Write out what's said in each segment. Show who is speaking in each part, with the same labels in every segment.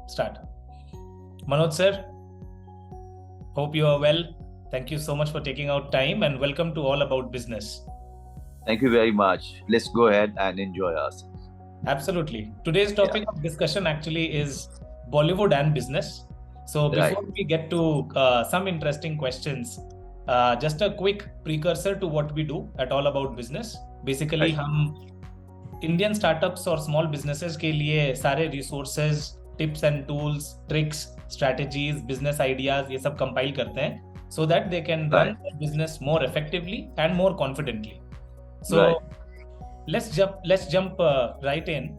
Speaker 1: Start. Manoj sir, hope you are well. Thank you so much for taking out time and welcome to All About Business.
Speaker 2: Thank you very much. Let's go ahead and enjoy ourselves.
Speaker 1: Absolutely. Today's topic of discussion actually is Bollywood and business. So before we get to some interesting questions, just a quick precursor to what we do at All About Business. Basically, हम Indian startups और small businesses के लिए सारे resources, tips and tools, tricks, strategies, business ideas ये सब compile करते हैं so that they can run their business more effectively and more confidently. So let's jump right in.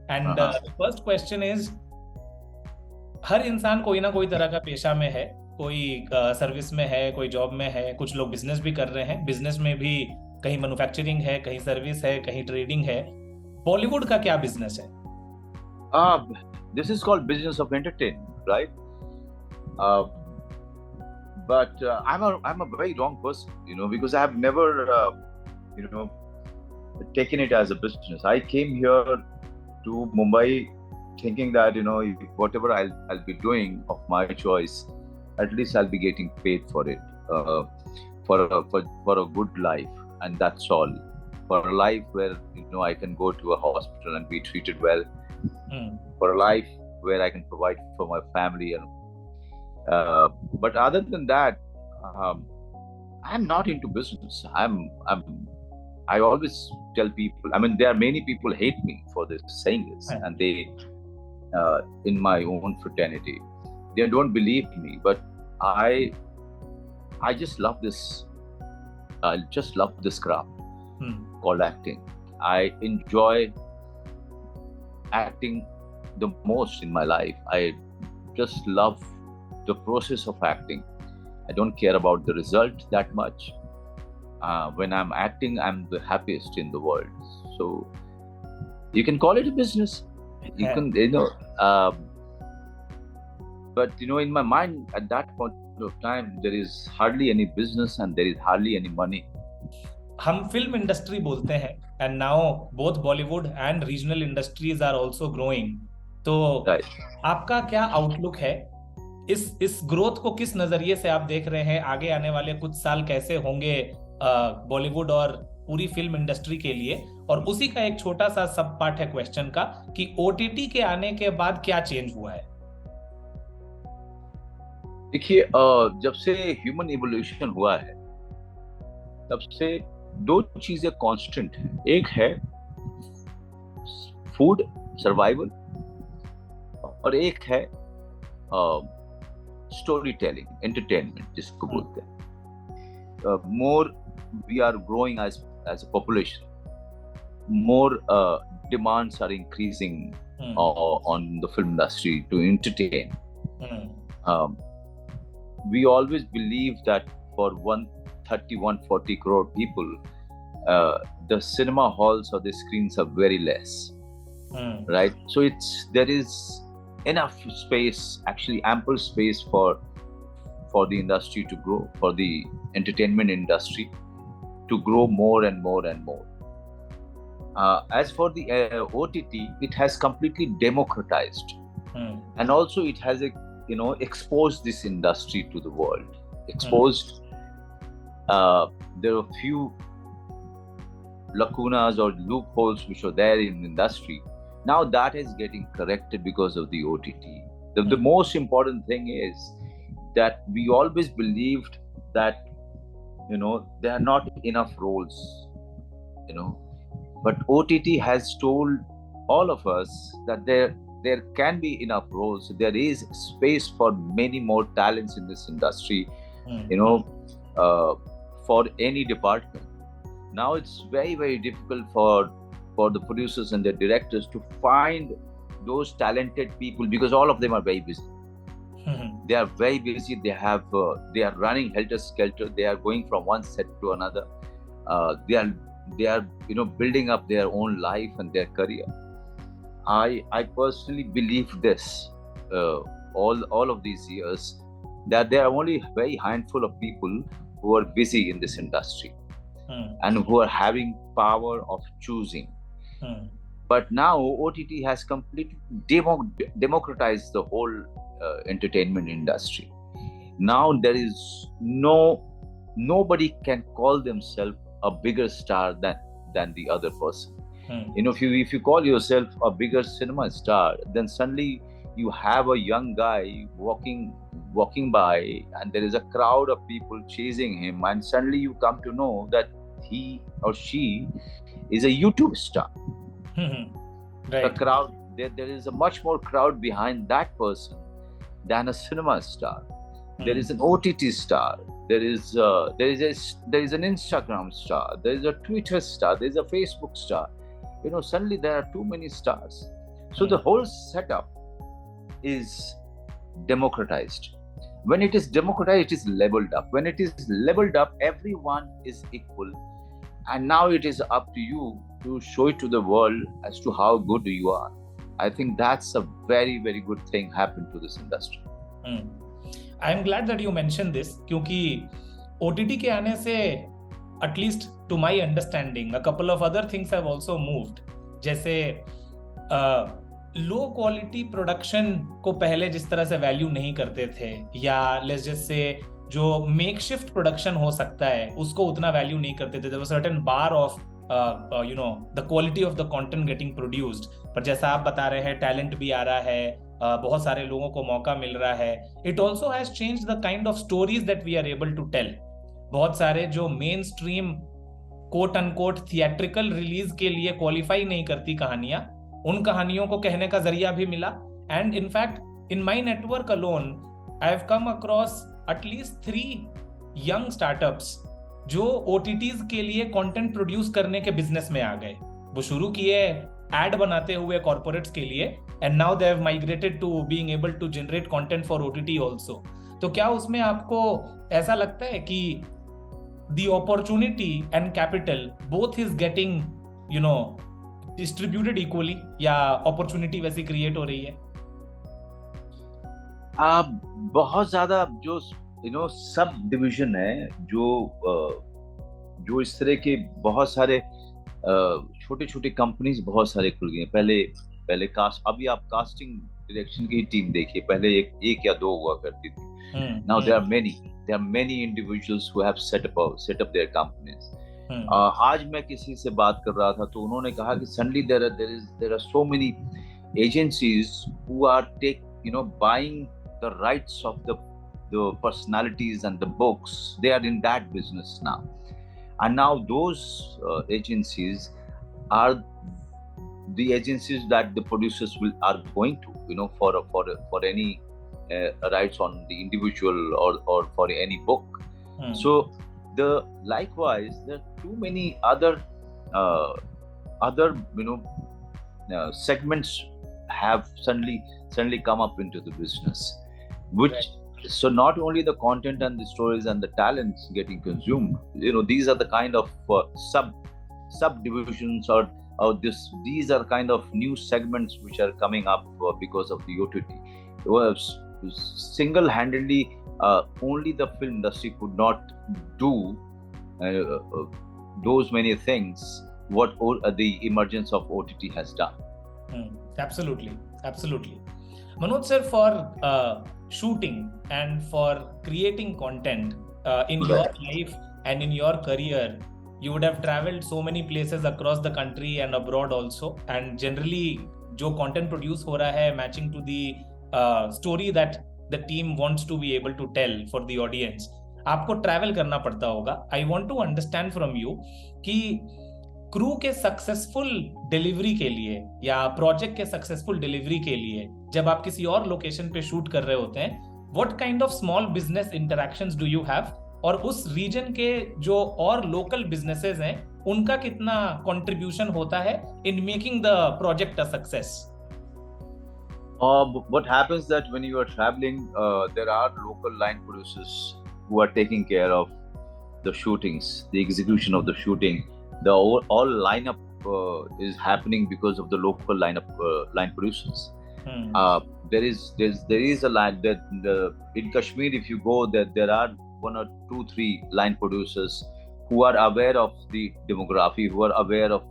Speaker 1: And the first question is, हर इंसान कोई ना कोई तरह का पेशा में है, कोई सर्विस में है, कोई जॉब में है, कुछ लोग बिजनेस भी कर रहे हैं. बिजनेस में भी कहीं मैन्युफैक्चरिंग है, कहीं सर्विस है, कहीं ट्रेडिंग है. बॉलीवुड का क्या बिजनेस है?
Speaker 2: This is called business of entertainment, right? But I'm a very wrong person, because I have never, taken it as a business. I came here to Mumbai thinking that, whatever I'll be doing of my choice, at least I'll be getting paid for it, for a good life, and that's all. For a life where, I can go to a hospital and be treated well. For a life where I can provide for my family. But other than that, I'm not into business. I always tell people, there are many people hate me for this, saying this, and they, in my own fraternity, they don't believe me, but I just love this. I just love this craft called acting. I enjoy acting the most in my life. I just love the process of acting. I don't care about the result that much. When I'm acting, I'm the happiest in the world. So you can call it a business. You can, but in my mind at that point of time, there is hardly any business and there is hardly any money.
Speaker 1: हम film industry बोलते हैं, and now both Bollywood and regional industries are also growing. तो आपका क्या outlook है? इस growth को किस नजरिए से आप देख रहे हैं? आगे आने वाले कुछ साल कैसे होंगे बॉलीवुड और पूरी फिल्म इंडस्ट्री के लिए? और उसी का एक छोटा सा सब पार्ट है क्वेश्चन का कि OTT के आने के बाद क्या चेंज हुआ है?
Speaker 2: देखिए, जब से ह्यूमन इवोल्यूशन हुआ है तब से दो चीजें कांस्टेंट हैं. एक है फूड सर्वाइवल और एक है स्टोरी टेलिंग, एंटरटेनमेंट जिसको बोलते हैं. More we are growing as a population, more demands are increasing on the film industry to entertain. We always believe that for 130-140 crore people, the cinema halls or the screens are very less, right? So there is enough space, actually ample space for the industry to grow, for the entertainment industry to grow more and more and more. As for the OTT, it has completely democratized, and also it has exposed this industry to the world. Exposed. There are few lacunas or loopholes which are there in the industry. Now that is getting corrected because of the OTT. The most important thing is that we always believed that there are not enough roles, but OTT has told all of us that there can be enough roles. There is space for many more talents in this industry, for any department. Now it's very, very difficult for the producers and the directors to find those talented people because all of them are very busy. They are very busy. They are running helter skelter. They are going from one set to another. They are building up their own life and their career. I personally believe this all of these years, that there are only a very handful of people who are busy in this industry and who are having power of choosing. But now OTT has completely democratized the whole entertainment industry. Now there is nobody can call themselves a bigger star than the other person. If you call yourself a bigger cinema star, then suddenly you have a young guy walking by, and there is a crowd of people chasing him, and suddenly you come to know that he or she is a YouTube star.
Speaker 1: Right.
Speaker 2: The crowd, there is a much more crowd behind that person than a cinema star. There is an OTT star. There is an Instagram star. There is a Twitter star. There is a Facebook star. Suddenly there are too many stars. So the whole setup is democratized. When it is democratized, it is leveled up. When it is leveled up, everyone is equal. And now it is up to you to show it to the world as to how good you are. I think that's a very, very good thing happened to this industry.
Speaker 1: I am glad that you mentioned this, क्योंकि OTT के आने से, at least to my understanding, a couple of other things have also moved. जैसे low quality production को पहले जिस तरह से वैल्यू नहीं करते थे, या लेट्स जस्ट से जो मेकशिफ्ट प्रोडक्शन हो सकता है उसको उतना वैल्यू नहीं करते थे. There was certain bar of the quality of the content getting produced. पर जैसा आप बता रहे हैं, टैलेंट भी आ रहा है, बहुत सारे लोगों को मौका मिल रहा है. It also has changed the kind of stories that we are able to tell. बहुत सारे जो mainstream quote unquote theatrical release के लिए क्वालिफाई नहीं करती कहानियां, उन कहानियों को कहने का जरिया भी मिला. And in fact in my network alone I have come across at least 3 young startups जो OTTs के लिए कंटेंट प्रोड्यूस करने के बिजनेस में आ गए. वो शुरू किए एड बनाते हुए कॉर्पोरेट्स के लिए, and now they have migrated to being able to generate content for OTT also. तो क्या उसमें आपको ऐसा लगता है कि the opportunity and capital both is getting distributed equally, या opportunity वैसी create हो रही है?
Speaker 2: बहुत ज्यादा जो सब डिविजन है, जो इस तरह के बहुत सारे छोटे छोटे कंपनीज बहुत सारे खुल गए. पहले अभी आप कास्टिंग डायरेक्शन की टीम देखिए, पहले एक या 2 हुआ करती थी. Now there are many individuals who have set up their companies. आज मैं किसी से बात कर रहा था तो उन्होंने कहा कि suddenly there are so many agencies who are buying the rights of the personalities and the books. They are in that business now, and now those agencies are the agencies that the producers are going to for any rights on the individual or for any book. So likewise there are too many other segments have suddenly come up into the business, which right. So not only the content and the stories and the talents getting consumed, these are the kind of subdivisions or these are kind of new segments which are coming up because of the OTT. Single-handedly, only the film industry could not do those many things what the emergence of OTT has done.
Speaker 1: Absolutely. Manoj sir, for shooting and for creating content in your life and in your career, you would have traveled so many places across the country and abroad also, and generally जो content produce हो रहा है matching to the story that the team wants to be able to tell for the audience, आपको travel करना पड़ता होगा. I want to understand from you कि crew के सक्सेसफुल डिलीवरी के लिए या प्रोजेक्ट के सक्सेसफुल डिलीवरी के लिए जब आप किसी और लोकेशन पे शूट कर रहे होते हैं, what kind of small business interactions do you have, और उस रीजन के जो और लोकल बिजनेसेस हैं उनका कितना कंट्रीब्यूशन होता है in making the project a success?
Speaker 2: What happens that when you are traveling, there are local line producers who are taking care of the shootings, the execution of the shooting. The all lineup is happening because of the local line producers. There is a line that in Kashmir, if you go, there are 1 or 2, 3 line producers who are aware of the demography, who are aware of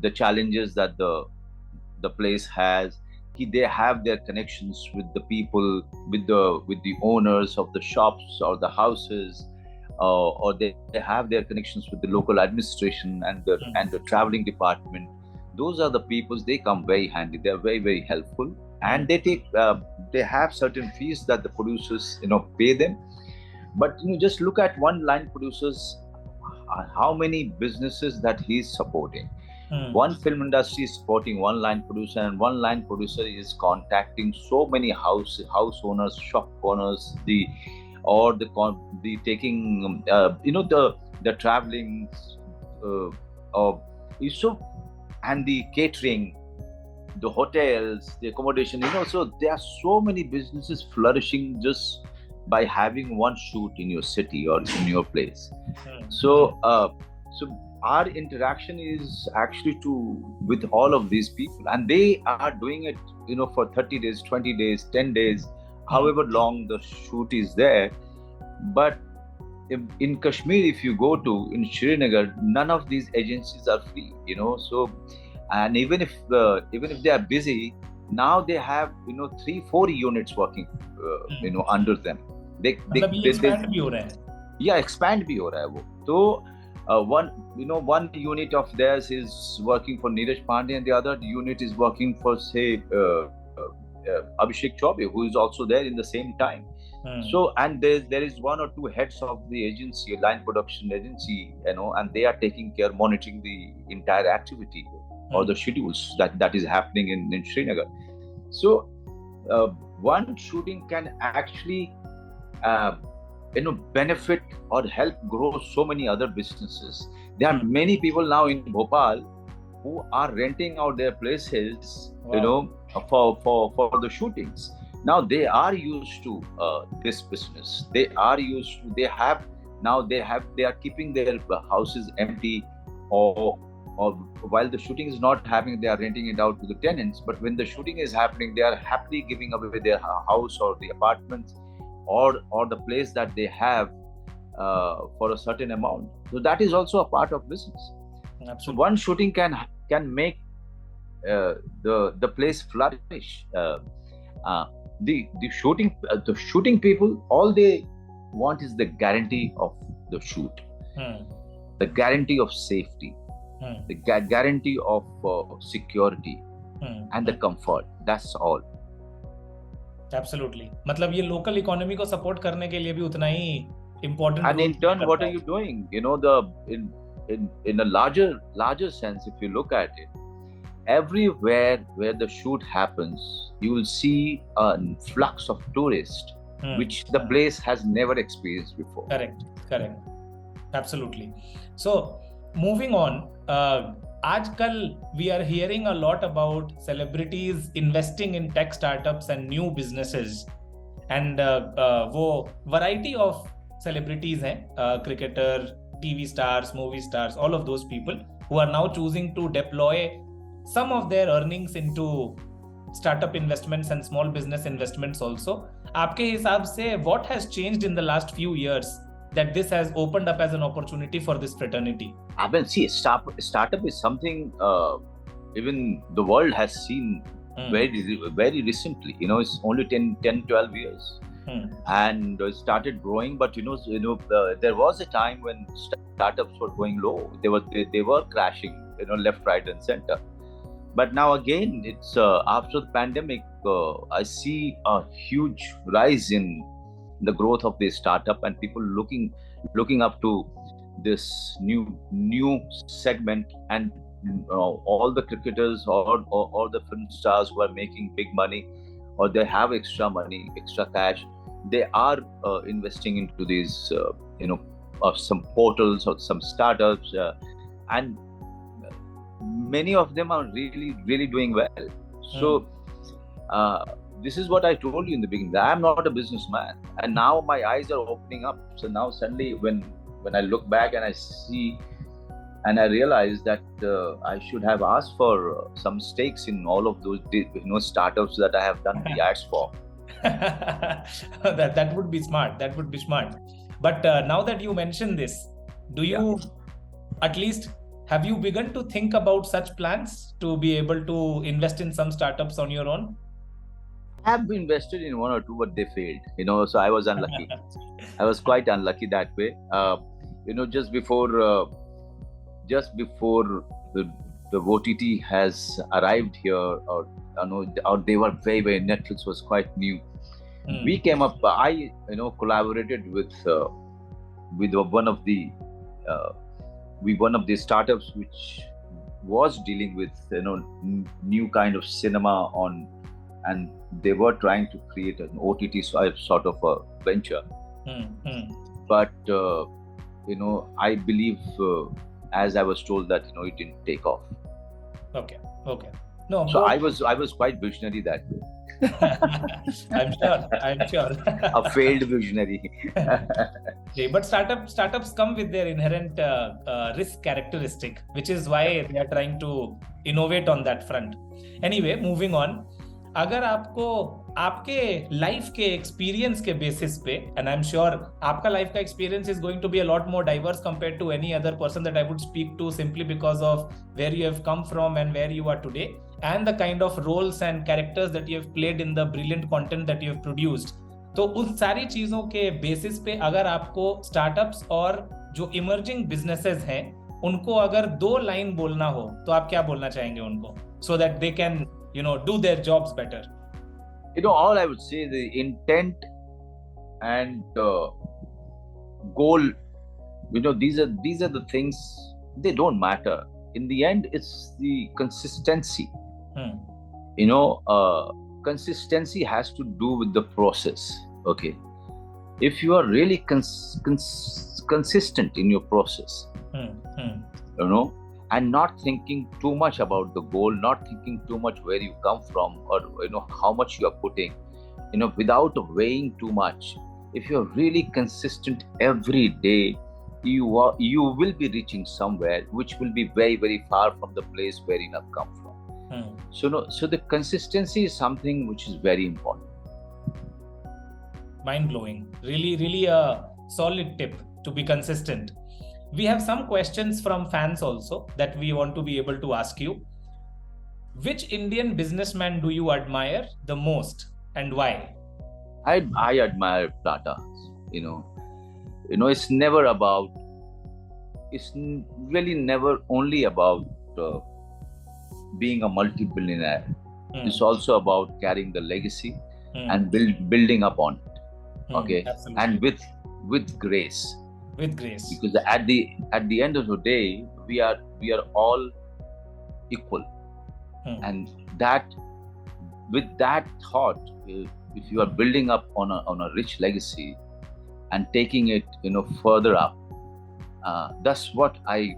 Speaker 2: the challenges that the place has. They have their connections with the people, with the owners of the shops or the houses, or they have their connections with the local administration and the traveling department. Those are the people. They come very handy. They are very, very helpful, and they have certain fees that the producers pay them. But just look at one line producers, how many businesses that he's supporting. One film industry is supporting one line producer, and one line producer is contacting so many house owners, shop owners, the taking the traveling, and the catering, the hotels, the accommodation. So there are so many businesses flourishing just by having one shoot in your city or in your place. So our interaction is actually with all of these people, and they are doing it for 30 days, 20 days, 10 days, however long the shoot is there. But in Kashmir, if you go to in Srinagar, none of these agencies are free, so, and even if they are busy, now they have 3-4 units working under them. they
Speaker 1: expand भी हो रहा है.
Speaker 2: Yeah, expand भी हो रहा है वो. So one unit of theirs is working for Neeraj Pandey, and the other unit is working for, say, Abhishek Chaubey, who is also there in the same time. So, and there is one or two heads of the agency, line production agency, and they are taking care, monitoring the entire activity or the schedules that is happening in Srinagar. So one shooting can actually benefit or help grow so many other businesses. There are many people now in Bhopal who are renting out their places, for the shootings. Now they are used to this business. They are keeping their houses empty, or while the shooting is not happening, they are renting it out to the tenants. But when the shooting is happening, they are happily giving away their house or the apartments or the place that they have for a certain amount. So that is also a part of business. Absolutely. So one shooting can make the place flourish. The shooting people, all they want is the guarantee of the shoot, the guarantee of safety, the guarantee of security, and the comfort. That's all.
Speaker 1: Absolutely. मतलब ये local economy को support करने के लिए भी उतना ही important.
Speaker 2: And in turn, what are you doing? In a larger sense, if you look at it, everywhere where the shoot happens, you will see a flux of tourists, which the place has never experienced before.
Speaker 1: Correct. Absolutely. So, moving on, आजकल we are hearing a lot about celebrities investing in tech startups and new businesses, and वो variety of celebrities हैं, cricketer, TV stars, movie stars, all of those people who are now choosing to deploy some of their earnings into startup investments and small business investments also. आपके हिसाब से what has changed in the last few years that this has opened up as an opportunity for this fraternity?
Speaker 2: I mean, see, startup is something even the world has seen very, very recently. It's only 10-12 years. And started growing, but there was a time when startups were going low. They were crashing, left, right, and center. But now again, it's after the pandemic, I see a huge rise in the growth of the startup, and people looking up to this new segment, and all the cricketers or the film stars who are making big money, or they have extra money, extra cash, they are investing into these some portals or some startups, and many of them are really, really doing well. So this is what I told you in the beginning. I am not a businessman, and now my eyes are opening up. So now suddenly when I look back and I see and I realize that I should have asked for some stakes in all of those startups that I have done the ads for.
Speaker 1: that would be smart. That would be smart. But now that you mention this, do you at least Have you begun to think about such plans to be able to invest in some startups on your own?
Speaker 2: I have invested in one or two, but they failed. So I was unlucky. I was quite unlucky that way. Just before the OTT has arrived here, or they were very Netflix was quite new. We came up. I collaborated with one of the startups which was dealing with new kind of cinema on, and they were trying to create an OTT sort of a venture. But I believe, as I was told, that it didn't take off.
Speaker 1: Okay. No.
Speaker 2: So I was quite visionary that way.
Speaker 1: I'm sure.
Speaker 2: A failed visionary.
Speaker 1: Okay, but startups come with their inherent risk characteristic, which is why they are trying to innovate on that front. Anyway, moving on. अगर आपको आपके life के experience के basis पे, and I am sure आपका life का experience is going to be a lot more diverse compared to any other person that I would speak to, simply because of where you have come from and where you are today, and the kind of roles and characters that you have played in the brilliant content that you have produced. तो उन सारी चीजों के basis पे अगर आपको startups और जो इमर्जिंग बिजनेसेस हैं उनको अगर 2 लाइन बोलना हो तो आप क्या बोलना चाहेंगे उनको, so that they can do their jobs better?
Speaker 2: All I would say, the intent and goal, these are the things, they don't matter. In the end, it's the consistency. Consistency has to do with the process. Okay, if you are really consistent in your process, and not thinking too much about the goal, not thinking too much where you come from, or how much you are putting, without weighing too much. If you are really consistent every day, you will be reaching somewhere which will be very, very far from the place where you have come from. So the consistency is something which is very important.
Speaker 1: Mind-blowing. Really a solid tip to be consistent. We have some questions from fans also that we want to be able to ask you. Which Indian businessman do you admire the most and why?
Speaker 2: I admire Tata. It's really never only about being a multi-billionaire. It's also about carrying the legacy and building up on it. Okay, absolutely. And with grace.
Speaker 1: With grace.
Speaker 2: Because at the end of the day, we are all equal. And that, with that thought, if you are building up on a rich legacy and taking it further up, that's what I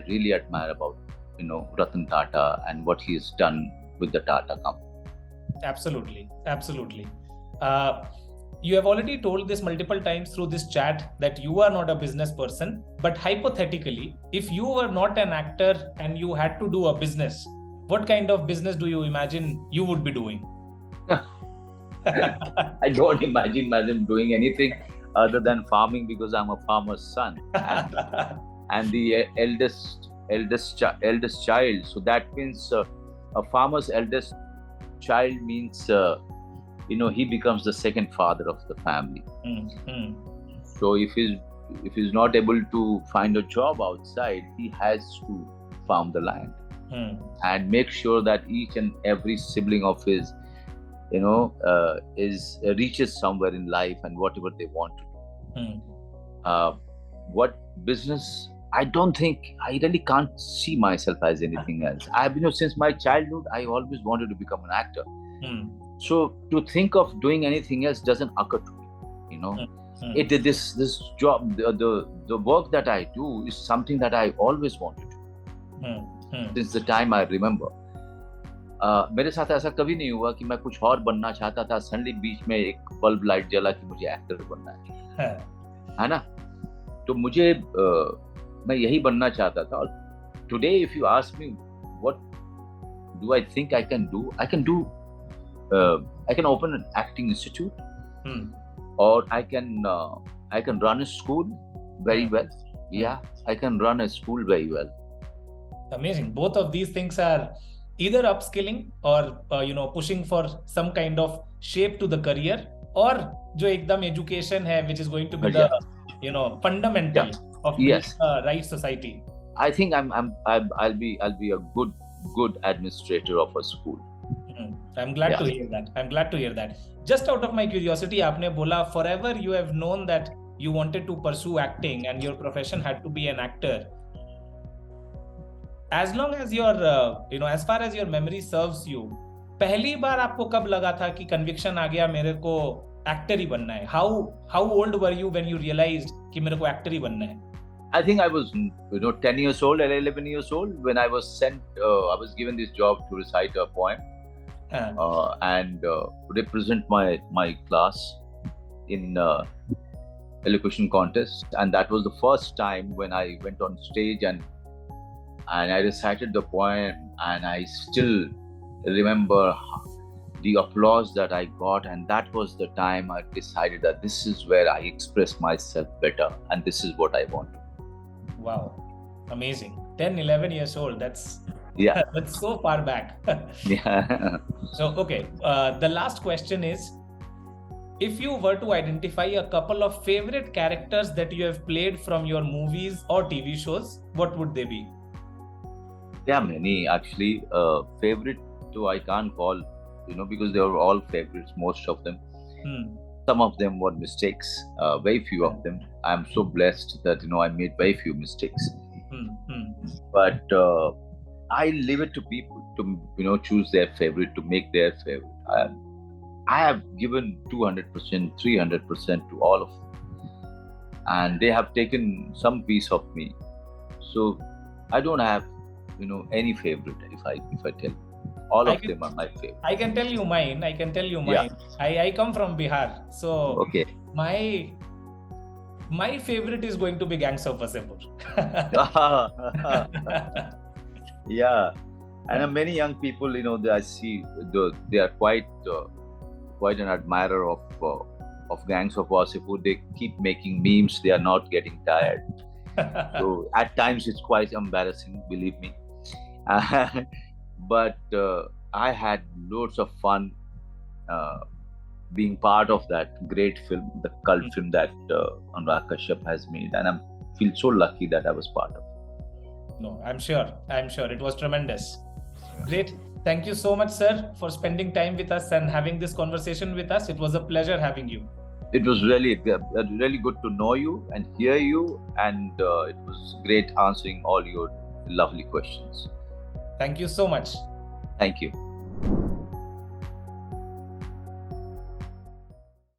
Speaker 2: really admire about Ratan Tata and what he has done with the Tata company.
Speaker 1: Absolutely. You have already told this multiple times through this chat that you are not a business person, but hypothetically, if you were not an actor and you had to do a business, what kind of business do you imagine you would be doing?
Speaker 2: I don't imagine myself doing anything other than farming, because I'm a farmer's son and the eldest child. So that means a farmer's eldest child means he becomes the second father of the family. So if he's not able to find a job outside, he has to farm the land and make sure that each and every sibling of his reaches somewhere in life and whatever they want to do. What business? I really can't see myself as anything else. I've since my childhood, I always wanted to become an actor. So to think of doing anything else doesn't occur to me. This job, the work that I do is something that I always wanted to do since the time I remember. मेरे साथ ऐसा कभी नहीं हुआ कि मैं कुछ और बनना चाहता था, सडनली बीच में एक बल्ब लाइट जला कि मुझे एक्टर बनना है ना? तो मुझे मैं यही बनना चाहता था. और today if you ask me what do I think I can do, I can open an acting institute, or I can run a school very well, Yeah, I can run a school very well.
Speaker 1: Amazing. Both of these things are either upskilling or pushing for some kind of shape to the career, or जो एकदम education है, which is going to be the fundamental of building a right society.
Speaker 2: I think I'll be a good administrator of a school.
Speaker 1: I'm glad to hear that. I'm glad to hear that. Just out of my curiosity, आपने बोला forever you have known that you wanted to pursue acting and your profession had to be an actor. As long as your as far as your memory serves you, पहली बार आपको कब लगा था कि conviction आ गया मेरे को actor ही बनना है? How old were you when you realized कि मेरे को actor ही बनना है?
Speaker 2: I think I was 10 years old or 11 years old when I was sent. I was given this job to recite a poem and represent my class in elocution contest, and that was the first time when I went on stage and I recited the poem, and I still remember the applause that I got, and that was the time I decided that this is where I express myself better and this is what I want.
Speaker 1: Wow, amazing. 10, 11 years old, that's that's so far back.
Speaker 2: Yeah.
Speaker 1: So okay, the last question is, if you were to identify a couple of favorite characters that you have played from your movies or TV shows, what would they be?
Speaker 2: There are many actually. Favorite too, I can't call, because they were all favorites, most of them. Some of them were mistakes, very few of them. I'm so blessed that I made very few mistakes. But I leave it to people to choose their favorite, to make their favorite. I have given 200%, 300% to all of them, and they have taken some piece of me. So I don't have any favorite. If I tell, all of them are my favorite.
Speaker 1: I can tell you mine.
Speaker 2: Yeah.
Speaker 1: I come from Bihar, so
Speaker 2: okay.
Speaker 1: My favorite is going to be Gangs of Wasseypur.
Speaker 2: Yeah, and many young people, I see they are quite an admirer of Gangs of Wasseypur. They keep making memes. They are not getting tired. So at times it's quite embarrassing, believe me. But I had loads of fun being part of that great film, the cult film that Anurag Kashyap has made, and I feel so lucky that I was part of it.
Speaker 1: No, I'm sure it was tremendous. Great. Thank you so much, sir, for spending time with us and having this conversation with us. It was a pleasure having you.
Speaker 2: It was really good to know you and hear you, and it was great answering all your lovely questions.
Speaker 1: Thank you so much.
Speaker 2: Thank you.